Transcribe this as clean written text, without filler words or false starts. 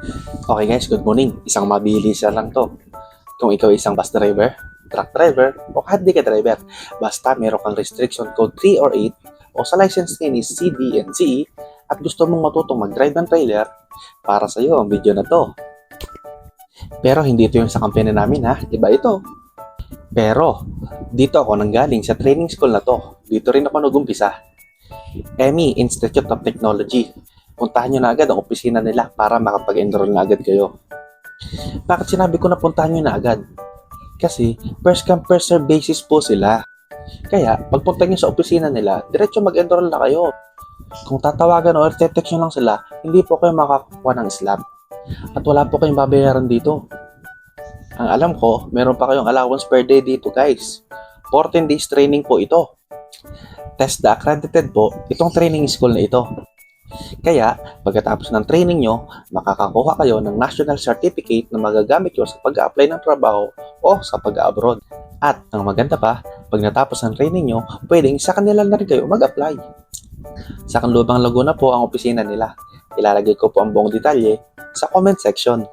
Okay guys, good morning. Isang mabilisan lang to. Kung ikaw ay isang bus driver, truck driver, o kahit di ka driver, basta meron kang restriction code 3 or 8 o sa license name is CD and CE at gusto mong matutong mag-drive ng trailer, para sa iyo ang video na to. Pero hindi ito yung sa company namin ha, iba ito. Pero dito ako nanggaling sa training school na to. Dito rin ako nag-umpisa. EMI, Institute of Technology. Puntahan nyo na agad ang opisina nila para makapag-enroll na agad kayo. Bakit sinabi ko na puntahan nyo na agad? Kasi first come first serve basis po sila. Kaya pagpunta nyo sa opisina nila, diretso mag-enroll na kayo. Kung tatawagan o text nyo lang sila, hindi po kayo makakuha ng slot. At wala po kayong babayaran dito. Ang alam ko, meron pa kayong allowance per day dito guys. 14 days training po ito. TESDA accredited po itong training school na ito. Kaya, pagkatapos ng training nyo, makakakuha kayo ng national certificate na magagamit nyo sa pag-apply ng trabaho o sa pag-abroad. At, ang maganda pa, pag natapos ng training nyo, pwedeng sa kanila na rin kayo mag-apply. Sa Canlubang Laguna po ang opisina nila. Ilalagay ko po ang buong detalye sa comment section.